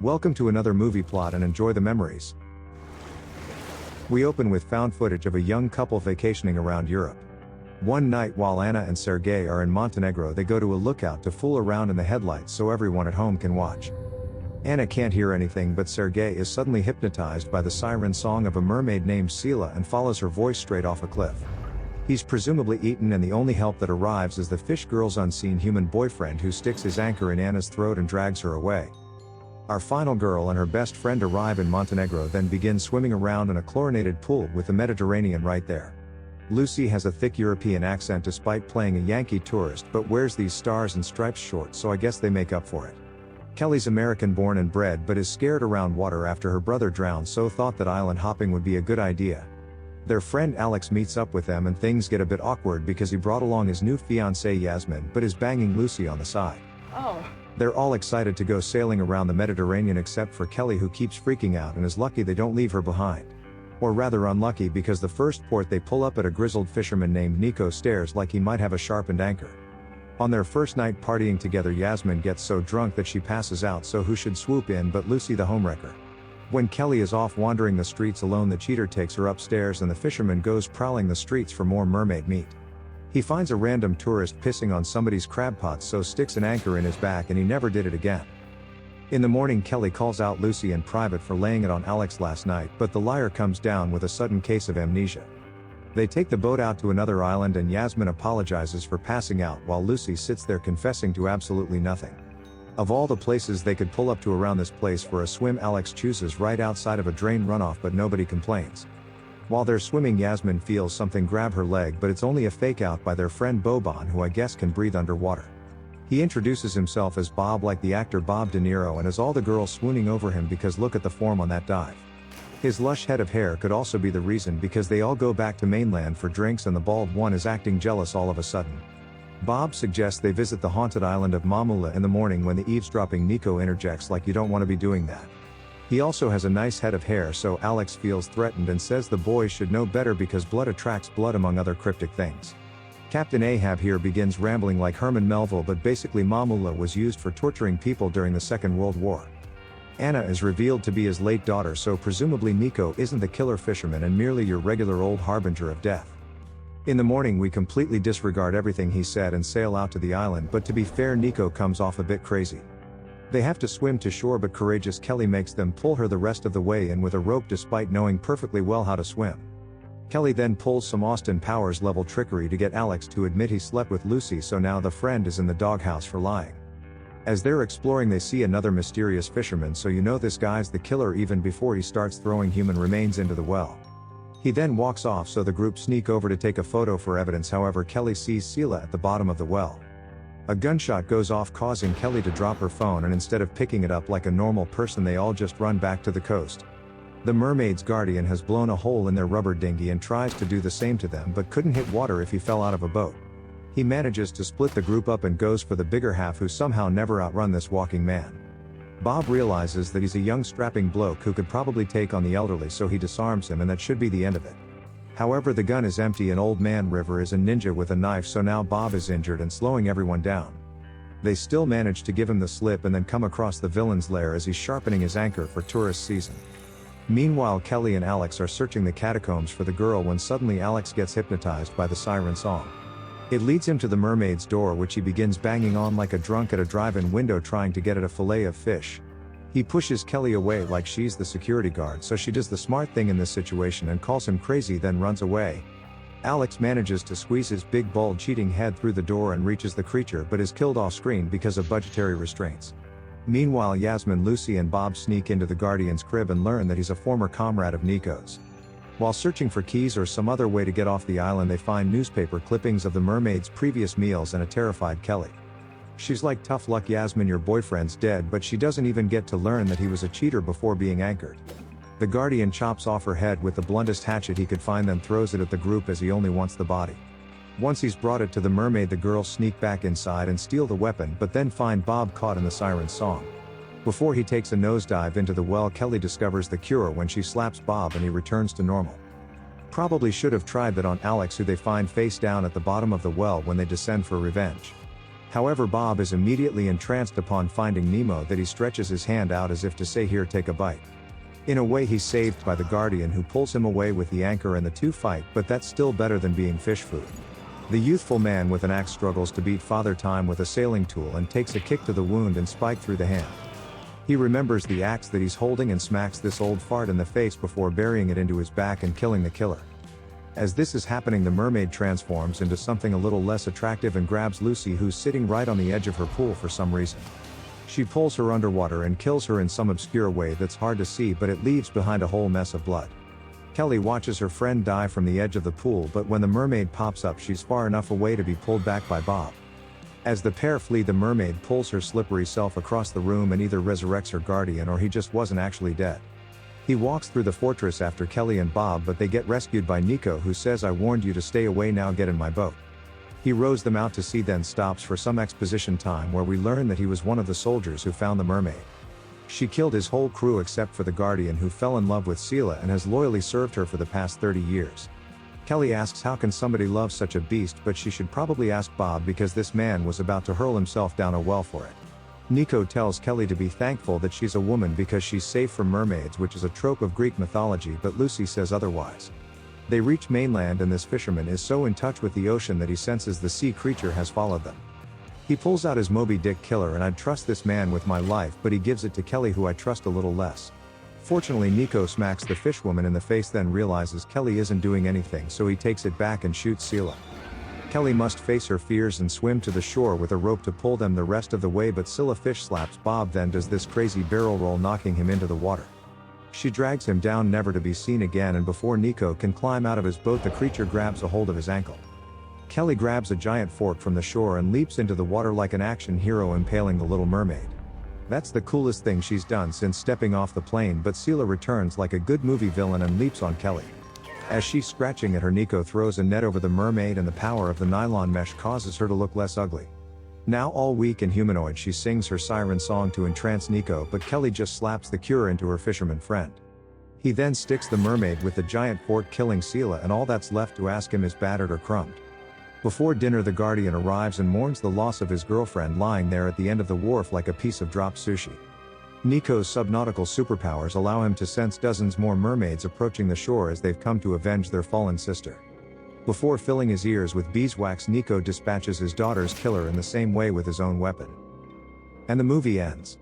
Welcome to another movie plot and enjoy the memories. We open with found footage of a young couple vacationing around Europe. One night while Anna and Sergei are in Montenegro, they go to a lookout to fool around in the headlights so everyone at home can watch. Anna can't hear anything, but Sergei is suddenly hypnotized by the siren song of a mermaid named Scylla and follows her voice straight off a cliff. He's presumably eaten, and the only help that arrives is the fish girl's unseen human boyfriend, who sticks his anchor in Anna's throat and drags her away. Our final girl and her best friend arrive in Montenegro, then begin swimming around in a chlorinated pool with the Mediterranean right there. Lucy has a thick European accent despite playing a Yankee tourist, but wears these stars and stripes shorts, so I guess they make up for it. Kelly's American born and bred but is scared around water after her brother drowned, so thought that island hopping would be a good idea. Their friend Alex meets up with them and things get a bit awkward because he brought along his new fiancée Yasmin but is banging Lucy on the side. Oh. They're all excited to go sailing around the Mediterranean except for Kelly, who keeps freaking out and is lucky they don't leave her behind. Or rather unlucky, because the first port they pull up at, a grizzled fisherman named Niko stares like he might have a sharpened anchor. On their first night partying together, Yasmin gets so drunk that she passes out, so who should swoop in but Lucy the homewrecker. When Kelly is off wandering the streets alone, the cheater takes her upstairs and the fisherman goes prowling the streets for more mermaid meat. He finds a random tourist pissing on somebody's crab pots, so sticks an anchor in his back, and he never did it again. In the morning, Kelly calls out Lucy in private for laying it on Alex last night, but the liar comes down with a sudden case of amnesia. They take the boat out to another island and Yasmin apologizes for passing out while Lucy sits there confessing to absolutely nothing. Of all the places they could pull up to around this place for a swim, Alex chooses right outside of a drain runoff, but nobody complains. While they're swimming, Yasmin feels something grab her leg, but it's only a fake out by their friend Boban, who I guess can breathe underwater. He introduces himself as Bob, like the actor Bob De Niro, and has all the girls swooning over him because look at the form on that dive. His lush head of hair could also be the reason, because they all go back to mainland for drinks and the bald one is acting jealous all of a sudden. Bob suggests they visit the haunted island of Mamula in the morning, when the eavesdropping Niko interjects like, "You don't want to be doing that." He also has a nice head of hair, so Alex feels threatened and says the boys should know better because blood attracts blood, among other cryptic things. Captain Ahab here begins rambling like Herman Melville, but basically Mamula was used for torturing people during the Second World War. Anna is revealed to be his late daughter, so presumably Niko isn't the killer fisherman and merely your regular old harbinger of death. In the morning we completely disregard everything he said and sail out to the island, but to be fair, Niko comes off a bit crazy. They have to swim to shore, but courageous Kelly makes them pull her the rest of the way in with a rope despite knowing perfectly well how to swim. Kelly then pulls some Austin Powers level trickery to get Alex to admit he slept with Lucy, so now the friend is in the doghouse for lying. As they're exploring they see another mysterious fisherman, so you know this guy's the killer even before he starts throwing human remains into the well. He then walks off, so the group sneak over to take a photo for evidence. However, Kelly sees Scylla at the bottom of the well. A gunshot goes off, causing Kelly to drop her phone, and instead of picking it up like a normal person, they all just run back to the coast. The mermaid's guardian has blown a hole in their rubber dinghy and tries to do the same to them, but couldn't hit water if he fell out of a boat. He manages to split the group up and goes for the bigger half, who somehow never outrun this walking man. Bob realizes that he's a young strapping bloke who could probably take on the elderly, so he disarms him, and that should be the end of it. However, the gun is empty and Old Man River is a ninja with a knife, so now Bob is injured and slowing everyone down. They still manage to give him the slip and then come across the villain's lair as he's sharpening his anchor for tourist season. Meanwhile, Kelly and Alex are searching the catacombs for the girl when suddenly Alex gets hypnotized by the siren song. It leads him to the mermaid's door, which he begins banging on like a drunk at a drive-in window trying to get at a fillet of fish. He pushes Kelly away like she's the security guard, so she does the smart thing in this situation and calls him crazy, then runs away. Alex manages to squeeze his big bald cheating head through the door and reaches the creature, but is killed off screen because of budgetary restraints. Meanwhile, Yasmin, Lucy and Bob sneak into the Guardian's crib and learn that he's a former comrade of Niko's. While searching for keys or some other way to get off the island, they find newspaper clippings of the mermaid's previous meals and a terrified Kelly. She's like, "Tough luck, Yasmin, your boyfriend's dead," but she doesn't even get to learn that he was a cheater before being anchored. The Guardian chops off her head with the bluntest hatchet he could find, then throws it at the group as he only wants the body. Once he's brought it to the mermaid, the girls sneak back inside and steal the weapon, but then find Bob caught in the siren's song. Before he takes a nosedive into the well, Kelly discovers the cure when she slaps Bob and he returns to normal. Probably should have tried that on Alex, who they find face down at the bottom of the well when they descend for revenge. However, Bob is immediately entranced upon finding Nemo that he stretches his hand out as if to say, "Here, take a bite." In a way, he's saved by the Guardian, who pulls him away with the anchor and the two fight, but that's still better than being fish food. The youthful man with an axe struggles to beat Father Time with a sailing tool and takes a kick to the wound and spike through the hand. He remembers the axe that he's holding and smacks this old fart in the face before burying it into his back and killing the killer. As this is happening, the mermaid transforms into something a little less attractive and grabs Lucy, who's sitting right on the edge of her pool for some reason. She pulls her underwater and kills her in some obscure way that's hard to see, but it leaves behind a whole mess of blood. Kelly watches her friend die from the edge of the pool, but when the mermaid pops up, she's far enough away to be pulled back by Bob. As the pair flee, the mermaid pulls her slippery self across the room and either resurrects her guardian or he just wasn't actually dead. He walks through the fortress after Kelly and Bob, but they get rescued by Niko, who says, "I warned you to stay away, now get in my boat." He rows them out to sea, then stops for some exposition time where we learn that he was one of the soldiers who found the mermaid. She killed his whole crew except for the Guardian, who fell in love with Scylla and has loyally served her for the past 30 years. Kelly asks how can somebody love such a beast, but she should probably ask Bob because this man was about to hurl himself down a well for it. Niko tells Kelly to be thankful that she's a woman because she's safe from mermaids, which is a trope of Greek mythology, but Lucy says otherwise. They reach mainland and this fisherman is so in touch with the ocean that he senses the sea creature has followed them. He pulls out his Moby Dick killer, and I'd trust this man with my life, but he gives it to Kelly, who I trust a little less. Fortunately, Niko smacks the fishwoman in the face, then realizes Kelly isn't doing anything, so he takes it back and shoots Scylla. Kelly must face her fears and swim to the shore with a rope to pull them the rest of the way, but Scylla fish slaps Bob, then does this crazy barrel roll, knocking him into the water. She drags him down, never to be seen again, and before Niko can climb out of his boat, the creature grabs a hold of his ankle. Kelly grabs a giant fork from the shore and leaps into the water like an action hero, impaling the little mermaid. That's the coolest thing she's done since stepping off the plane, but Scylla returns like a good movie villain and leaps on Kelly. As she's scratching at her, Niko throws a net over the mermaid, and the power of the nylon mesh causes her to look less ugly. Now all weak and humanoid, she sings her siren song to entrance Niko, but Kelly just slaps the cure into her fisherman friend. He then sticks the mermaid with the giant fork, killing Scylla, and all that's left to ask him is battered or crumbed. Before dinner, the Guardian arrives and mourns the loss of his girlfriend, lying there at the end of the wharf like a piece of dropped sushi. Niko's subnautical superpowers allow him to sense dozens more mermaids approaching the shore as they've come to avenge their fallen sister. Before filling his ears with beeswax, Niko dispatches his daughter's killer in the same way with his own weapon. And the movie ends.